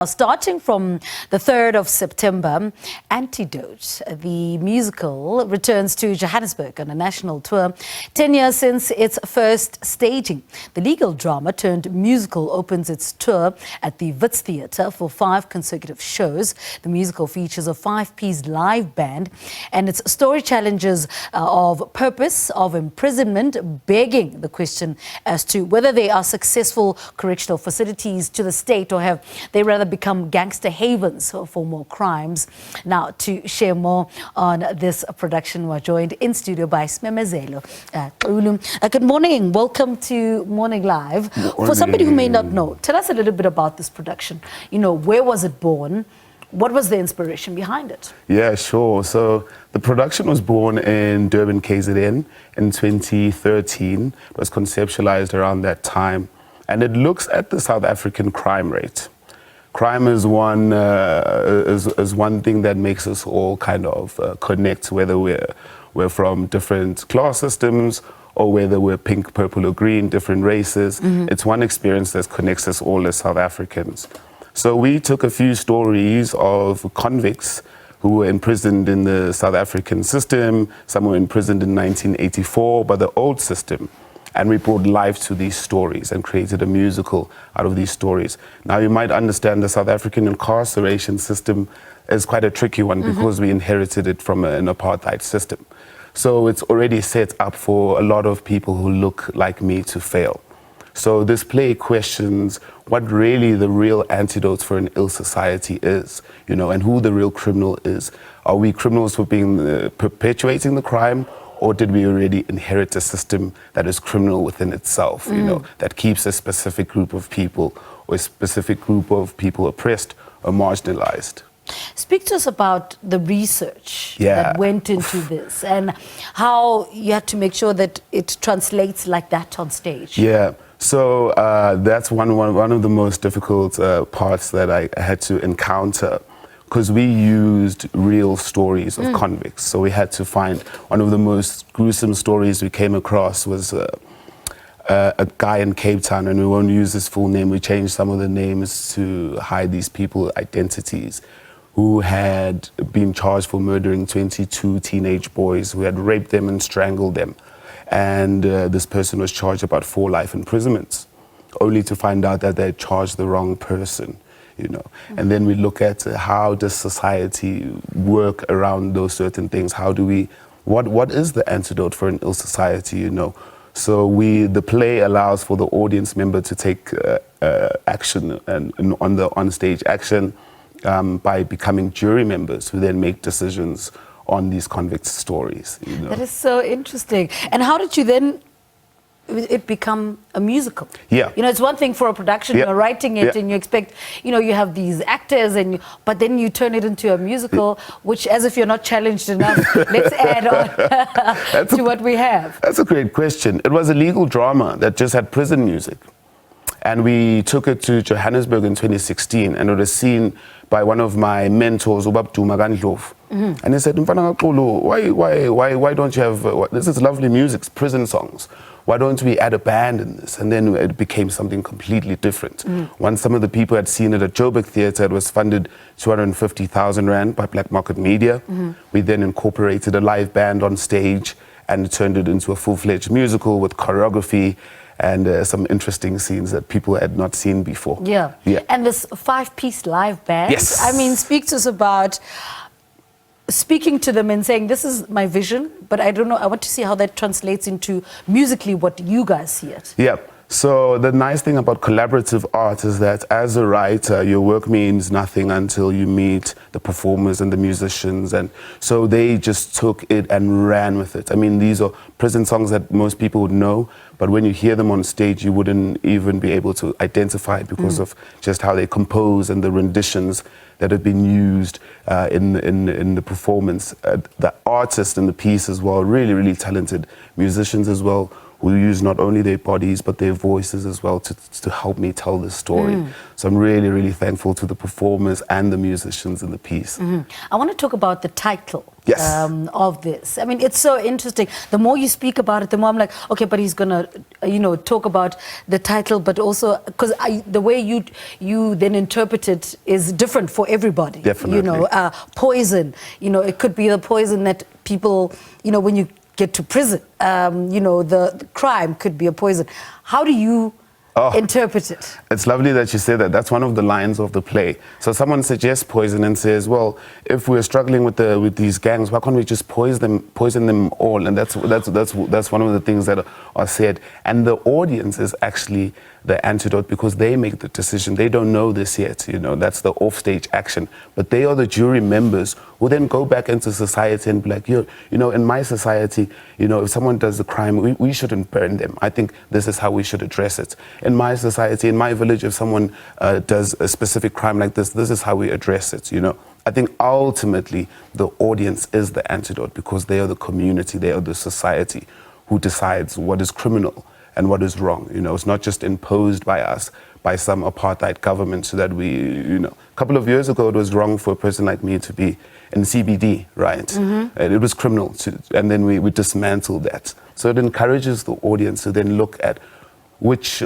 Starting from the 3rd of September, Antidote, the musical, returns to Johannesburg on a national tour. 10 years since its first staging, the legal drama turned musical opens its tour at the Wits Theatre for 5 consecutive shows. The musical features a 5-piece live band, and its story challenges of purpose, of imprisonment, begging the question as to whether they are successful correctional facilities to the state or have they rather become gangster havens for more crimes. Now, to share more on this production, we're joined in studio by Kodi Xulu. Good morning. Welcome to Morning Live. For somebody who may not know, tell us a little bit about this production. You know, where was it born? What was the inspiration behind it? Yeah, sure. So the production was born in Durban, KZN in 2013. It was conceptualized around that time. And it looks at the South African crime rate. Crime is one thing that makes us all kind of connect, whether we're from different class systems or whether we're pink, purple or green, different races. It's one experience that connects us all as South Africans. So we took a few stories of convicts who were imprisoned in the South African system. Some were imprisoned in 1984 by the old system. And we brought life to these stories and created a musical out of these stories. Now, you might understand the South African incarceration system is quite a tricky one because we inherited it from an apartheid system. So it's already set up for a lot of people who look like me to fail. So this play questions what really the real antidote for an ill society is, you know, and who the real criminal is. Are we criminals for being perpetuating the crime? Or did we already inherit a system that is criminal within itself, you know, that keeps a specific group of people or a specific group of people oppressed or marginalized? Speak to us about the research that went into this and how you had to make sure that it translates like that on stage. Yeah, so that's one of the most difficult parts that I had to encounter, because we used real stories of convicts. So we had to find one of the most gruesome stories we came across was a guy in Cape Town, and we won't use his full name. We changed some of the names to hide these people's identities, who had been charged for murdering 22 teenage boys who had raped them and strangled them. And this person was charged about 4 life imprisonments, only to find out that they had charged the wrong person. You know, and then we look at how does society work around those certain things? How do we, what is the antidote for an ill society, you know? So the play allows for the audience member to take action and on the on-stage action by becoming jury members who then make decisions on these convict stories. You know? That is so interesting. And how did you then it become a musical? Yeah. You know, it's one thing for a production, you're writing it and you expect, you know, you have these actors but then you turn it into a musical, which as if you're not challenged enough, let's add on to what we have. That's a great question. It was a legal drama that just had prison music. And we took it to Johannesburg in 2016, and it was seen by one of my mentors, and he said, why don't you have, this is lovely music, prison songs. Why don't we add a band in this? And then it became something completely different. Once some of the people had seen it at Wits Theatre, it was funded 250,000 Rand by Black Market Media. We then incorporated a live band on stage and turned it into a full-fledged musical with choreography and some interesting scenes that people had not seen before. Yeah. And this 5-piece live band. Yes. I mean, speak to us about speaking to them and saying, this is my vision, but I don't know, I want to see how that translates into musically what you guys see it. Yeah. So the nice thing about collaborative art is that as a writer, your work means nothing until you meet the performers and the musicians. And so they just took it and ran with it. I mean, these are prison songs that most people would know, but when you hear them on stage, you wouldn't even be able to identify it because of just how they compose and the renditions that have been used in the performance. The artists in the piece as well, really, really talented musicians as well, who use not only their bodies but their voices as well to help me tell the story. So I'm really, really thankful to the performers and the musicians in the piece. I want to talk about the title. Yes. Of this. I mean, it's so interesting. The more you speak about it, the more I'm like, okay, but he's gonna, talk about the title, but also because the way you then interpret it is different for everybody. Definitely. Poison. It could be the poison that people, when you get to prison, the crime could be a poison. How do you interpret it? It's lovely that you say that. That's one of the lines of the play. So someone suggests poison and says, well, if we're struggling with these gangs, why can't we just poison them all? And that's one of the things that are said. And the audience is actually the antidote, because they make the decision. They don't know this yet, that's the offstage action. But they are the jury members who then go back into society and be like, in my society, if someone does a crime, we shouldn't burn them. I think this is how we should address it. In my society, in my village, if someone does a specific crime like this is how we address it, I think ultimately the audience is the antidote, because they are the community, they are the society who decides what is criminal and what is wrong. It's not just imposed by us, by some apartheid government, so that we, a couple of years ago, it was wrong for a person like me to be in CBD, right? And it was criminal, and then we dismantled that. So it encourages the audience to then look at which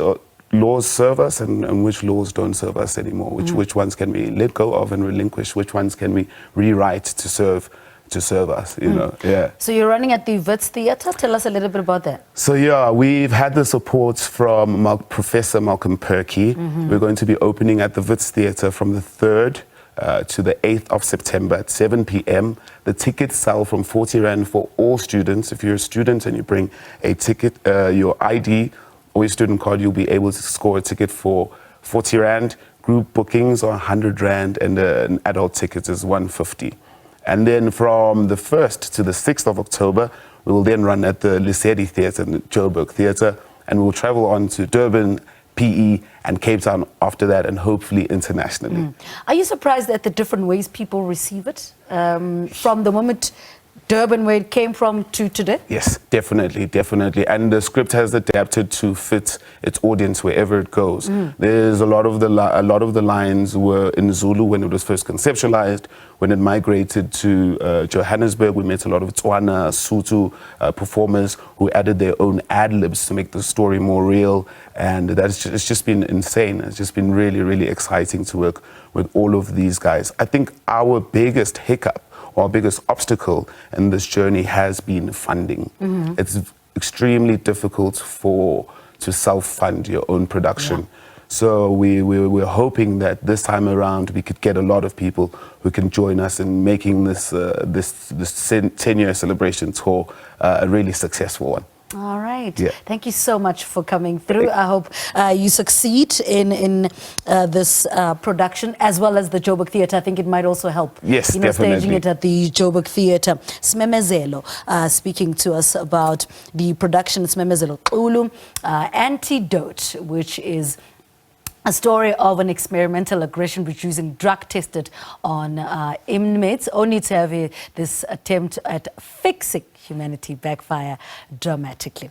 laws serve us and which laws don't serve us anymore, which ones can we let go of and relinquish, which ones can we rewrite to serve us, yeah. So you're running at the Wits Theatre. Tell us a little bit about that. So yeah, we've had the support from Professor Malcolm Perky. We're going to be opening at the Wits Theatre from the 3rd to the 8th of September at 7 p.m. The tickets sell from 40 Rand for all students. If you're a student and you bring a ticket, your ID or your student card, you'll be able to score a ticket for 40 Rand. Group bookings are 100 Rand, and an adult ticket is 150. And then from the 1st to the 6th of October, we will then run at the Wits Theatre and the Joburg Theatre, and we'll travel on to Durban, PE, and Cape Town after that, and hopefully internationally. Are you surprised at the different ways people receive it? From the moment Durban, where it came from, to today? Yes, definitely. And the script has adapted to fit its audience wherever it goes. There's a lot of the lines were in Zulu when it was first conceptualized. When it migrated to Johannesburg, we met a lot of Tswana, Sotho performers who added their own ad-libs to make the story more real. And it's just been insane. It's just been really, really exciting to work with all of these guys. I think our biggest hiccup, our biggest obstacle in this journey has been funding. It's extremely difficult to self-fund your own production. Yeah. So we're hoping that this time around we could get a lot of people who can join us in making this 10-year celebration tour a really successful one. All right. Yeah. Thank you so much for coming through. I hope you succeed in this production, as well as the Joburg Theatre. I think it might also help. Yes, definitely. Staging it at the Joburg Theatre. Smemezelo speaking to us about the production. Smemezelo Xulu, Antidote, which is a story of an experimental aggression which using drug tested on inmates, only to have this attempt at fixing humanity backfire dramatically.